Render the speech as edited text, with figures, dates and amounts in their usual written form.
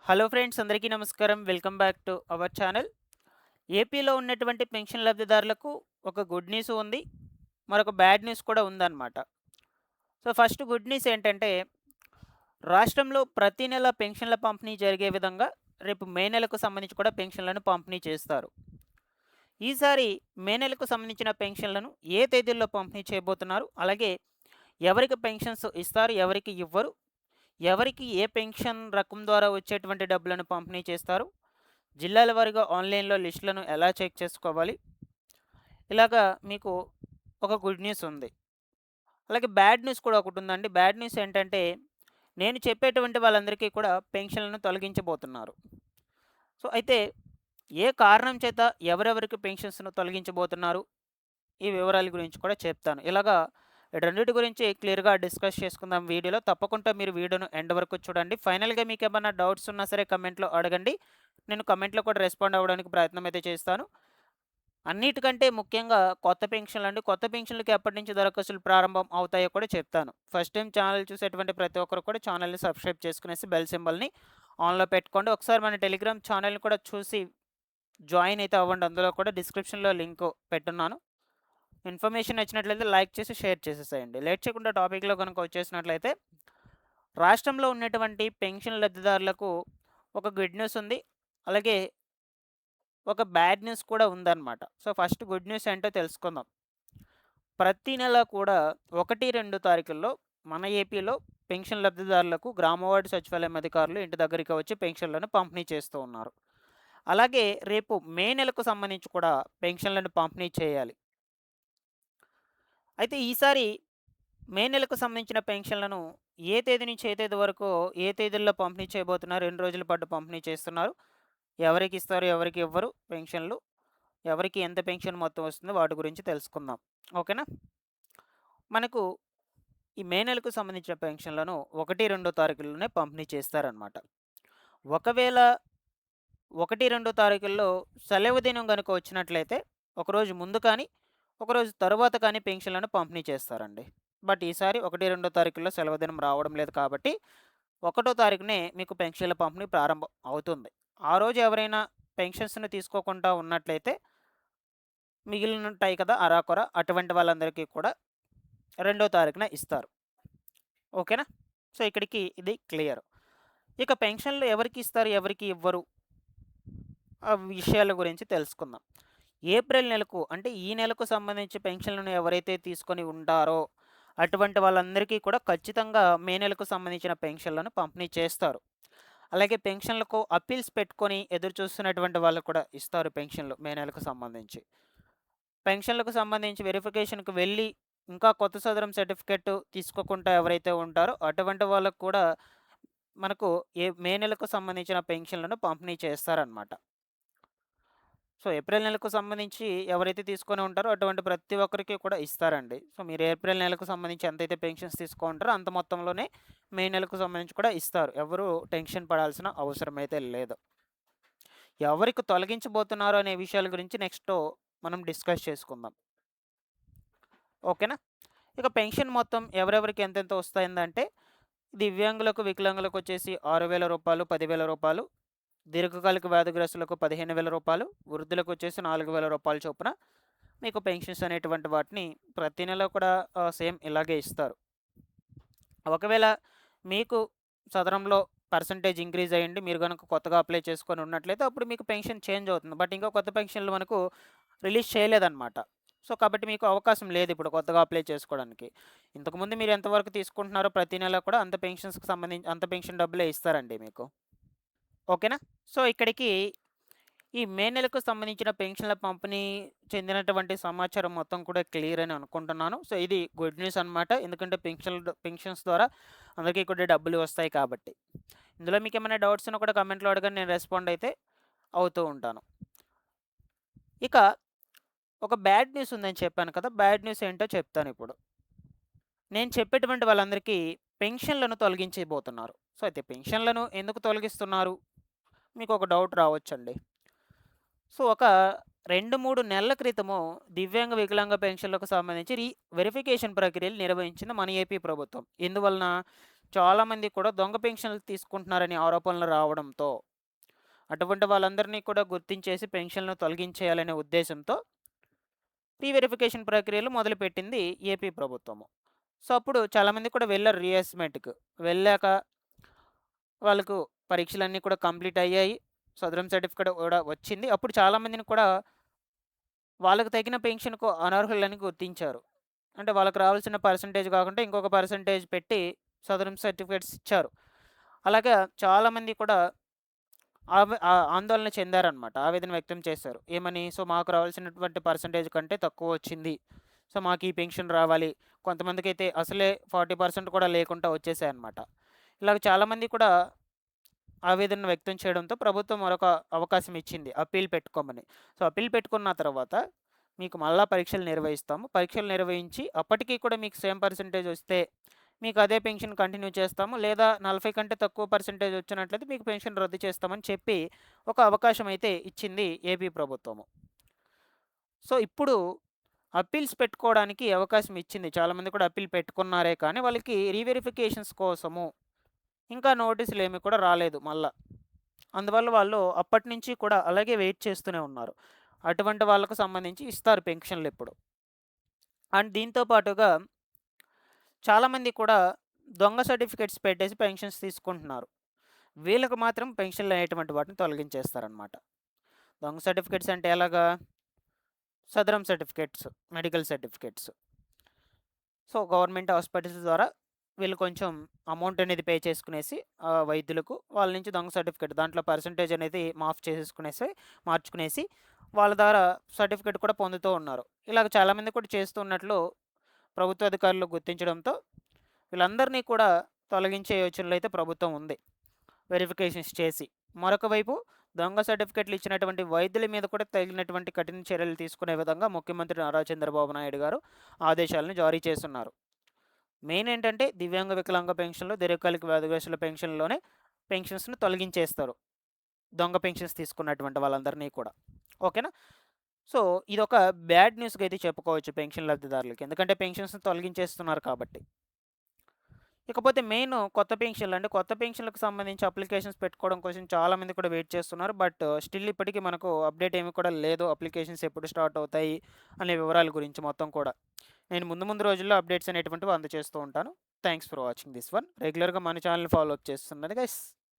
Hello friends, అందరికీ నమస్కారం. Welcome back to our channel. ఏపీలో ఉన్నటువంటి పెన్షన్ లబ్ధిదారులకు ఒక గుడ్ న్యూస్ ఉంది. మరొక బ్యాడ్ న్యూస్ కూడా ఉందన్నమాట. సో ఫస్ట్ గుడ్ న్యూస్ ఏంటంటే, రాష్ట్రంలో ప్రతి నెల పెన్షన్ల పంపిణీ జరిగే విధంగా రేపు మే నెలకు సంబంధించి కూడా పెన్షన్లను పంపిణీ చేస్తారు. ఈసారి మే నెలకు సంబంధించిన పెన్షన్లను ఏ తేదీల్లో పంపిణీ చేయబోతున్నారు, అలాగే ఎవరికి పెన్షన్స్ ఇస్తారు, ఎవరికి ఇవ్వరు, ఎవరికి ఏ పెన్షన్ రకం ద్వారా వచ్చేటువంటి డబ్బులను పంపిణీ చేస్తారు, జిల్లాల వారీగా ఆన్లైన్లో లిస్టులను ఎలా చెక్ చేసుకోవాలి, ఇలాగా మీకు ఒక గుడ్ న్యూస్ ఉంది. అలాగే బ్యాడ్ న్యూస్ కూడా ఒకటి ఉందండి. బ్యాడ్ న్యూస్ ఏంటంటే, నేను చెప్పేటువంటి వాళ్ళందరికీ కూడా పెన్షన్లను తొలగించబోతున్నారు. సో అయితే ఏ కారణం చేత ఎవరెవరికి పెన్షన్స్ను తొలగించబోతున్నారు, ఈ వివరాల గురించి కూడా చెప్తాను. ఇలాగా రెండిటి గురించి క్లియర్గా డిస్కస్ చేసుకుందాం వీడియోలో. తప్పకుండా మీరు వీడియోను ఎండ్ వరకు చూడండి. ఫైనల్గా మీకు ఏమన్నా డౌట్స్ ఉన్నా సరే కమెంట్లో అడగండి. నేను కమెంట్లో కూడా రెస్పాండ్ అవ్వడానికి ప్రయత్నం అయితే చేస్తాను. అన్నిటికంటే ముఖ్యంగా కొత్త పెన్షన్లు అండి. కొత్త పెన్షన్లకి ఎప్పటి నుంచి దరఖాస్తులు ప్రారంభం అవుతాయో కూడా చెప్తాను. ఫస్ట్ టైం ఛానల్ చూసేటువంటి ప్రతి ఒక్కరు కూడా ఛానల్ని సబ్స్క్రైబ్ చేసుకునేసి బెల్ సింబల్ని ఆన్లో పెట్టుకోండి. ఒకసారి మన టెలిగ్రామ్ ఛానల్ని కూడా చూసి జాయిన్ అయితే అవ్వండి. అందులో కూడా డిస్క్రిప్షన్లో లింక్ పెట్టున్నాను. ఇన్ఫర్మేషన్ నచ్చినట్లయితే లైక్ చేసి షేర్ చేసేసేయండి. లేట్ చేయకుండా టాపిక్లో కనుక వచ్చేసినట్లయితే, రాష్ట్రంలో ఉన్నటువంటి పెన్షన్ లబ్ధిదారులకు ఒక గుడ్ న్యూస్ ఉంది. అలాగే ఒక బ్యాడ్ న్యూస్ కూడా ఉందన్నమాట. సో ఫస్ట్ గుడ్ న్యూస్ ఏంటో తెలుసుకుందాం. ప్రతి నెల కూడా 1, 2 తారీఖుల్లో మన ఏపీలో పెన్షన్ లబ్ధిదారులకు గ్రామవార్డు సచివాలయం అధికారులు ఇంటి దగ్గరికి వచ్చి పెన్షన్లను పంపిణీ చేస్తూ ఉన్నారు. అలాగే రేపు మే నెలకు సంబంధించి కూడా పెన్షన్లను పంపిణీ చేయాలి. అయితే ఈసారి మే నెలకు సంబంధించిన పెన్షన్లను ఏ తేదీ నుంచి ఏ తేదీ వరకు ఏ తేదీల్లో పంపిణీ చేయబోతున్నారు, 2 రోజుల పాటు పంపిణీ చేస్తున్నారు, ఎవరికి ఇస్తారు, ఎవరికి ఇవ్వరు పెన్షన్లు, ఎవరికి ఎంత పెన్షన్ మొత్తం వస్తుందో వాటి గురించి తెలుసుకుందాం. ఓకేనా? మనకు ఈ మే నెలకు సంబంధించిన పెన్షన్లను 1, 2 తారీఖుల్లోనే పంపిణీ చేస్తారనమాట. ఒకవేళ 1, 2 తారీఖుల్లో సెలవు దినం గనుక వచ్చినట్లయితే ఒకరోజు ముందు కానీ, ఒకరోజు తరువాత కానీ పెన్షన్లను పంపిణీ చేస్తారండి. బట్ ఈసారి 1, 2 తారీఖుల్లో సెలవు దినం రావడం లేదు కాబట్టి 1 తారీఖునే మీకు పెన్షన్ల పంపిణీ ప్రారంభం అవుతుంది. ఆ రోజు ఎవరైనా పెన్షన్స్‌ని తీసుకోకుండా ఉన్నట్లయితే మిగిలినుంటాయి కదా అరాకొర, అటువంటి వాళ్ళందరికీ కూడా 2 తారీఖున ఇస్తారు. ఓకేనా? సో ఇక్కడికి ఇది క్లియర్. ఇక పెన్షన్లు ఎవరికి ఇస్తారు, ఎవరికి ఇవ్వరు ఆ విషయాల గురించి తెలుసుకుందాం. ఏప్రిల్ నెలకు అంటే ఈ నెలకు సంబంధించి పెన్షన్లను ఎవరైతే తీసుకొని ఉంటారో అటువంటి వాళ్ళందరికీ కూడా ఖచ్చితంగా మే నెలకు సంబంధించిన పెన్షన్లను పంపిణీ చేస్తారు. అలాగే పెన్షన్లకు అప్పీల్స్ పెట్టుకొని ఎదురు చూస్తున్నటువంటి వాళ్ళకు కూడా ఇస్తారు పెన్షన్లు మే నెలకు సంబంధించి. పెన్షన్లకు సంబంధించి వెరిఫికేషన్‌కి వెళ్ళి ఇంకా కొత్త సదరం సర్టిఫికేట్ తీసుకోకుండా ఎవరైతే ఉంటారో అటువంటి వాళ్ళకు కూడా మనకు మే నెలకు సంబంధించిన పెన్షన్లను పంపిణీ చేస్తారనమాట. సో ఏప్రిల్ నెలకు సంబంధించి ఎవరైతే తీసుకొని ఉంటారో అటువంటి ప్రతి ఒక్కరికి కూడా ఇస్తారండి. సో మీరు ఏప్రిల్ నెలకు సంబంధించి ఎంతైతే పెన్షన్స్ తీసుకుంటారో అంత మొత్తంలోనే మే నెలకు సంబంధించి కూడా ఇస్తారు. ఎవరు టెన్షన్ పడాల్సిన అవసరం అయితే లేదు. ఎవరికి తొలగించబోతున్నారు అనే విషయాల గురించి నెక్స్ట్ మనం డిస్కస్ చేసుకుందాం. ఓకేనా? ఇక పెన్షన్ మొత్తం ఎవరెవరికి ఎంతెంత వస్తాయిందంటే, దివ్యాంగులకు, వికలాంగులకు వచ్చేసి రూ. 6,000, రూ. 10,000, దీర్ఘకాలిక వ్యాధిగ్రస్తులకు రూ. 15,000, వృద్ధులకు వచ్చేసి రూ. 4,000 చొప్పున మీకు పెన్షన్స్ అనేటువంటి వాటిని ప్రతి నెల కూడా సేమ్ ఇలాగే ఇస్తారు. ఒకవేళ మీకు సదరంలో పర్సెంటేజ్ ఇంక్రీజ్ అయ్యింది, మీరు గనుక కొత్తగా అప్లై చేసుకొని ఉన్నట్లయితే అప్పుడు మీకు పెన్షన్ చేంజ్ అవుతుంది. బట్ ఇంకా కొత్త పెన్షన్లు మనకు రిలీజ్ చేయలేదన్నమాట. సో కాబట్టి మీకు అవకాశం లేదు ఇప్పుడు కొత్తగా అప్లై చేసుకోవడానికి. ఇంతకుముందు మీరు ఎంతవరకు తీసుకుంటున్నారో ప్రతి నెల కూడా అంత పెన్షన్స్‌కి సంబంధించి అంత పెన్షన్ డబ్బులే ఇస్తారండి మీకు. ఓకేనా? సో ఇక్కడికి ఈ మే నెలకు సంబంధించిన పెన్షన్ల పంపిణీ చెందినటువంటి సమాచారం మొత్తం కూడా క్లియర్ అని అనుకుంటున్నాను. సో ఇది గుడ్ న్యూస్ అనమాట. ఎందుకంటే పెన్షన్స్ ద్వారా అందరికీ కూడా డబ్బులు వస్తాయి కాబట్టి. ఇందులో మీకు ఏమైనా డౌట్స్ ఉన్నా కూడా కమెంట్‌లో అడగండి, నేను రెస్పాండ్ అయితే అవుతూ ఉంటాను. ఇక ఒక బ్యాడ్ న్యూస్ ఉందని చెప్పాను కదా! బ్యాడ్ న్యూస్ ఏంటో చెప్తానిప్పుడు. నేను చెప్పేటువంటి వాళ్ళందరికీ పెన్షన్‌లను తొలగించబోతున్నారు. సో అయితే పెన్షన్‌లను ఎందుకు తొలగిస్తున్నారు? మీకొక డౌట్ రావచ్చండి. సో ఒక 2, 3 నెలల క్రితము దివ్యాంగ, వికలాంగ పెన్షన్‌లకు సంబంధించి వెరిఫికేషన్ ప్రక్రియలు నిర్వహించింది మన ఏపీ ప్రభుత్వం. ఎందువలన? చాలామంది కూడా దొంగ పెన్షన్లు తీసుకుంటున్నారని ఆరోపణలు రావడంతో, అటువంటి వాళ్ళందరినీ కూడా గుర్తించేసి పెన్షన్‌లను తొలగించేయాలనే ఉద్దేశంతో రీవెరిఫికేషన్ ప్రక్రియలు మొదలుపెట్టింది ఏపీ ప్రభుత్వము. సో, అప్పుడు చాలామంది కూడా వెళ్లారు రీఅసెస్మెంట్‌కి. వెళ్ళాక వాళ్ళకు పరీక్షలన్నీ కూడా కంప్లీట్ అయ్యాయి. సదరం సర్టిఫికేట్ కూడా వచ్చింది. అప్పుడు చాలామందిని కూడా వాళ్ళకి తగిన పెన్షన్‌కు అనర్హులని గుర్తించారు. అంటే వాళ్ళకి రావాల్సిన పర్సెంటేజ్ కాకుండా ఇంకొక పర్సెంటేజ్ పెట్టి సదరం సర్టిఫికేట్స్ ఇచ్చారు. అలాగా చాలామంది కూడా ఆందోళన చెందారనమాట. ఆవేదన వ్యక్తం చేశారు. ఏమని? సో, మాకు రావాల్సినటువంటి పర్సెంటేజ్ కంటే తక్కువొచ్చింది. సో, మాకు ఈ పెన్షన్ రావాలి. కొంతమందికైతే అసలే 40% కూడా లేకుండా వచ్చేసాయన్నమాట. ఇలాగ చాలామంది కూడా ఆవేదన వ్యక్తం చేయడంతో ప్రభుత్వం మరొక అవకాశం ఇచ్చింది అప్పీల్ పెట్టుకోమని. సో, అప్పీల్ పెట్టుకున్న తర్వాత మీకు మళ్ళా పరీక్షలు నిర్వహిస్తాము. పరీక్షలు నిర్వహించి అప్పటికి కూడా మీకు సేమ్ పర్సెంటేజ్ వస్తే మీకు అదే పెన్షన్ కంటిన్యూ చేస్తాము. లేదా 40 కంటే తక్కువ పర్సెంటేజ్ వచ్చినట్లయితే మీకు పెన్షన్ రద్దు చేస్తామని చెప్పి ఒక అవకాశం అయితే ఇచ్చింది ఏపీ ప్రభుత్వము. సో, ఇప్పుడు అప్పీల్స్ పెట్టుకోవడానికి అవకాశం ఇచ్చింది. చాలామంది కూడా అప్పీల్ పెట్టుకున్నారే కానీ వాళ్ళకి రీవెరిఫికేషన్స్ కోసము ఇంకా నోటీసులేమి కూడా రాలేదు మళ్ళా. అందువల్ల వాళ్ళు అప్పటినుంచి కూడా అలాగే వెయిట్ చేస్తూనే ఉన్నారు. అటువంటి వాళ్ళకు సంబంధించి ఇస్తారు పెన్షన్‌లిప్పుడు. అండ్ దీంతో పాటుగా చాలామంది కూడా దొంగ సర్టిఫికేట్స్ పెట్టేసి పెన్షన్స్ తీసుకుంటున్నారు. వీళ్ళకి మాత్రం పెన్షన్‌లు అనేటువంటి వాటిని తొలగించేస్తారనమాట. దొంగ సర్టిఫికేట్స్ అంటే ఎలాగా? Sadarem certificates, medical certificates. So, government hospitals ద్వారా వీళ్ళు కొంచెం అమౌంట్ అనేది పే చేసుకునేసి వైద్యులకు వాళ్ళ నుంచి దొంగ సర్టిఫికేట్ దాంట్లో పర్సెంటేజ్ అనేది మార్చుకునేసి వాళ్ళ ద్వారా సర్టిఫికేట్ కూడా పొందుతూ ఉన్నారు. ఇలాగ చాలామంది కూడా చేస్తూ ఉన్నట్లు ప్రభుత్వ అధికారులు గుర్తించడంతో వీళ్ళందరినీ కూడా తొలగించే యోచనలో అయితే ప్రభుత్వం ఉంది. వెరిఫికేషన్స్ చేసి. మరొక వైపు దొంగ సర్టిఫికేట్లు ఇచ్చినటువంటి వైద్యుల మీద కూడా తగినటువంటి కఠిన చర్యలు తీసుకునే విధంగా ముఖ్యమంత్రి నారా చంద్రబాబు నాయుడు గారు ఆదేశాలను జారీ చేస్తున్నారు. మెయిన్ ఏంటంటే దివ్యాంగ, వికలాంగ పెన్షన్లు, దీర్ఘకాలిక వ్యాధిగ్రస్తుల పెన్షన్‌లోనే పెన్షన్స్‌ని తొలగించేస్తారు. దొంగ పెన్షన్స్ తీసుకున్నటువంటి వాళ్ళందరినీ కూడా. ఓకేనా? సో, ఇదొక బ్యాడ్ న్యూస్‌గా అయితే చెప్పుకోవచ్చు పెన్షన్ లబ్ధిదారులకి. ఎందుకంటే పెన్షన్స్‌ని తొలగించేస్తున్నారు కాబట్టి. ఇకపోతే మెయిన్ కొత్త పెన్షన్లు అంటే కొత్త పెన్షన్‌లకు సంబంధించి అప్లికేషన్స్ పెట్టుకోవడం కోసం చాలామంది కూడా వెయిట్ చేస్తున్నారు. బట్ స్టిల్ ఇప్పటికి మనకు అప్డేట్ ఏమి కూడా లేదు. అప్లికేషన్స్ ఎప్పుడు స్టార్ట్ అవుతాయి అనే వివరాల గురించి మొత్తం కూడా. నేను ముందు ముందు రోజుల్లో అప్డేట్స్ అనేటువంటివి అందజేస్తూ ఉంటాను. Thanks for watching this one. రెగ్యులర్‌గా మన ఛానెల్‌ని ఫాలో అప్ చేస్తున్నది గైస్.